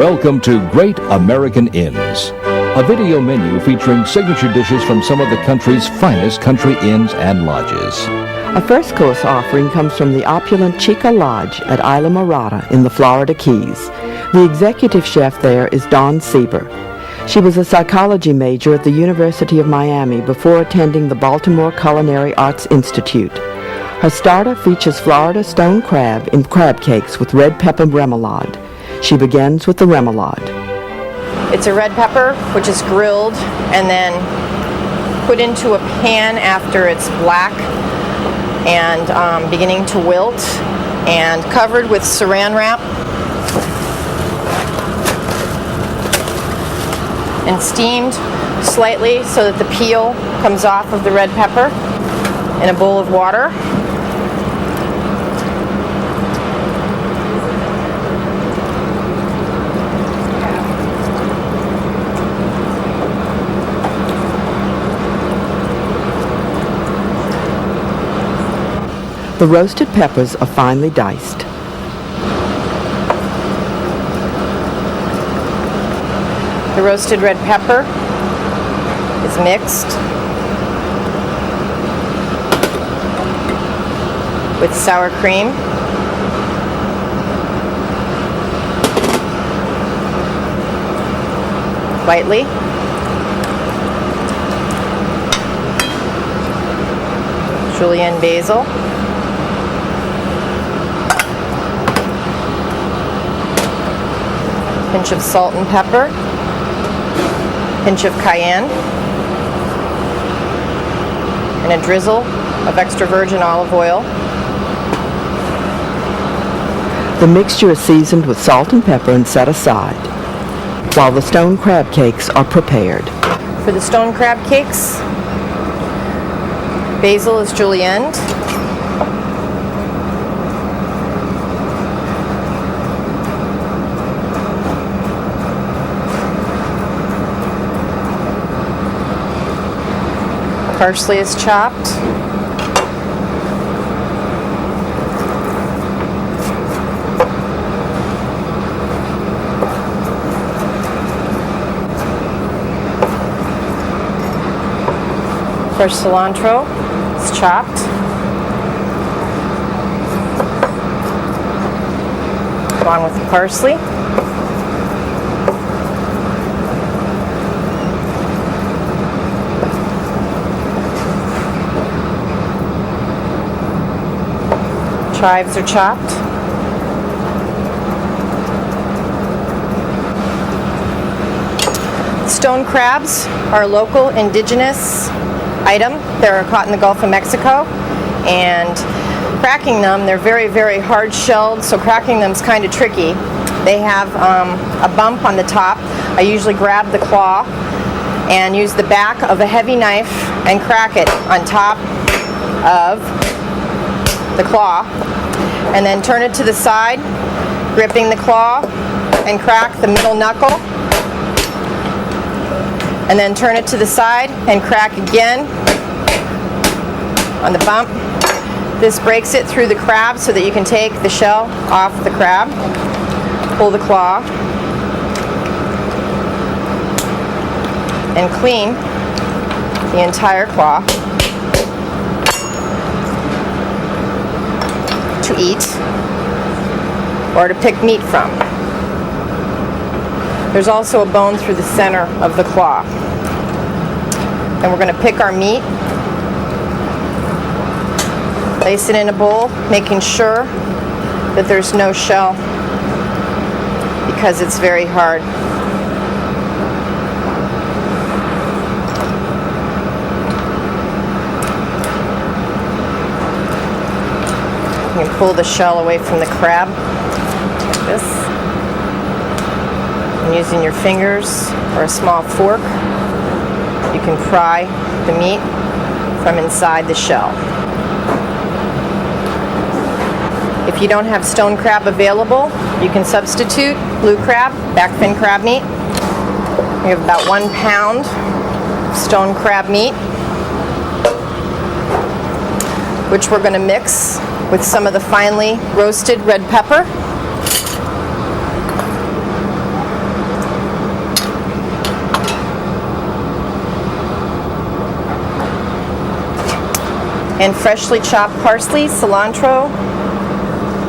Welcome to Great American Inns, a video menu featuring signature dishes from some of the country's finest country inns and lodges. A first course offering comes from the opulent Chica Lodge at Isla Morada in the Florida Keys. The executive chef there is Dawn Sieber. She was a psychology major at the University of Miami before attending the Baltimore Culinary Arts Institute. Her starter features Florida stone crab in crab cakes with red pepper remoulade. She begins with the remoulade. It's a red pepper, which is grilled and then put into a pan after it's black and beginning to wilt, and covered with saran wrap and steamed slightly so that the peel comes off of the red pepper in a bowl of water. The roasted peppers are finely diced. The roasted red pepper is mixed with sour cream, lightly, julienne basil, pinch of salt and pepper, pinch of cayenne, and a drizzle of extra virgin olive oil. The mixture is seasoned with salt and pepper and set aside, while the stone crab cakes are prepared. For the stone crab cakes, basil is julienne, parsley is chopped, fresh cilantro is chopped, along with the parsley. Chives are chopped. Stone crabs are a local indigenous item. They're caught in the Gulf of Mexico, and cracking them, they're very, very hard shelled, so cracking them is kind of tricky. They have a bump on the top. I usually grab the claw and use the back of a heavy knife and crack it on top of the claw, and then turn it to the side, gripping the claw, and crack the middle knuckle, and then turn it to the side and crack again on the bump. This breaks it through the crab so that you can take the shell off the crab, pull the claw, and clean the entire claw to eat or to pick meat from. There's also a bone through the center of the claw. And we're going to pick our meat, place it in a bowl, making sure that there's no shell because it's very hard. You can pull the shell away from the crab like this. And using your fingers or a small fork, you can pry the meat from inside the shell. If you don't have stone crab available, you can substitute blue crab, back fin crab meat. We have about 1 pound of stone crab meat, which we're going to mix with some of the finely roasted red pepper and freshly chopped parsley, cilantro,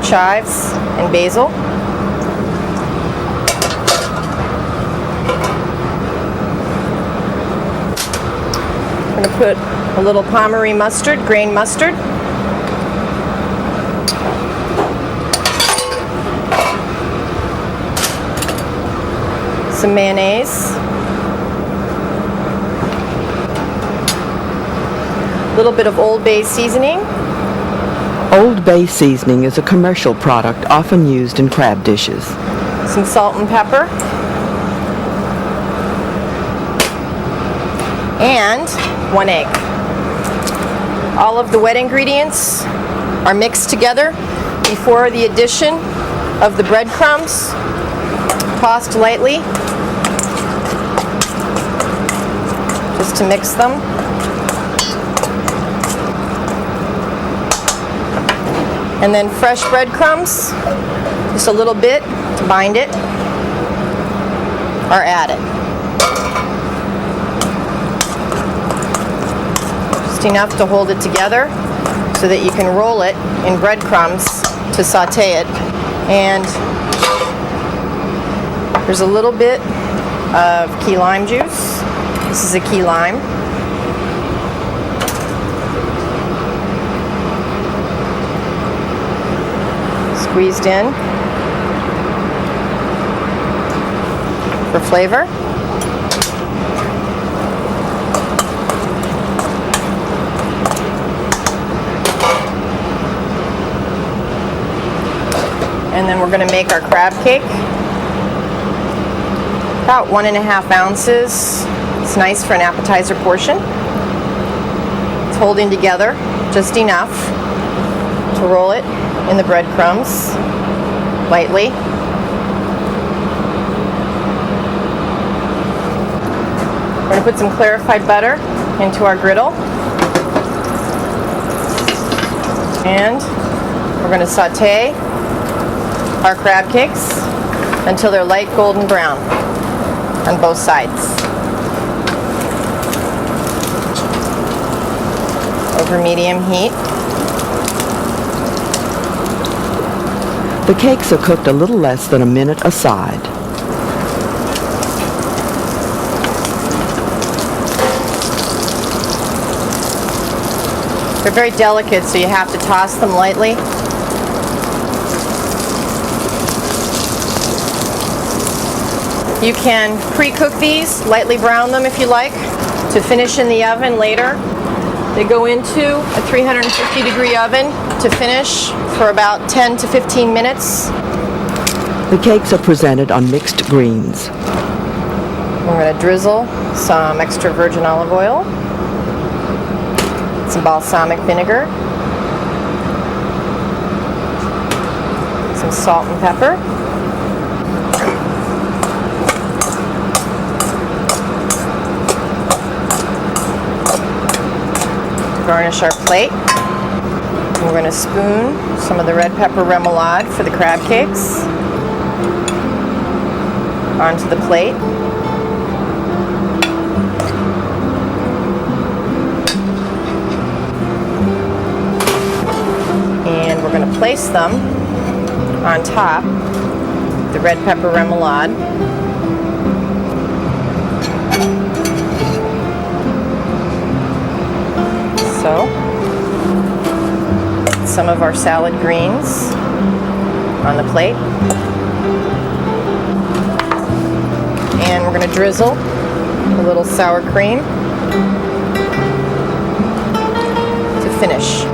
chives, and basil. I'm going to put a little Pommery mustard, grain mustard. Some mayonnaise. A little bit of Old Bay seasoning. Old Bay seasoning is a commercial product often used in crab dishes. Some salt and pepper. And 1 egg. All of the wet ingredients are mixed together before the addition of the breadcrumbs, tossed lightly just to mix them. And then fresh breadcrumbs, just a little bit to bind it, are added. Just enough to hold it together so that you can roll it in breadcrumbs to saute it. And there's a little bit of key lime juice. This is a key lime. Squeezed in for flavor. And then we're going to make our crab cake. About 1.5 ounces. It's nice for an appetizer portion. It's holding together just enough to roll it in the breadcrumbs lightly. We're going to put some clarified butter into our griddle. And we're going to saute our crab cakes until they're light golden brown on both sides. Over medium heat. The cakes are cooked a little less than a minute aside. They're very delicate, so you have to toss them lightly. You can pre-cook these, lightly brown them if you like, to finish in the oven later. They go into a 350-degree oven to finish for about 10 to 15 minutes. The cakes are presented on mixed greens. We're going to drizzle some extra virgin olive oil, some balsamic vinegar, some salt and pepper, garnish our plate. And we're going to spoon some of the red pepper remoulade for the crab cakes onto the plate. And we're going to place them on top of the red pepper remoulade. So, some of our salad greens on the plate. And we're going to drizzle a little sour cream to finish.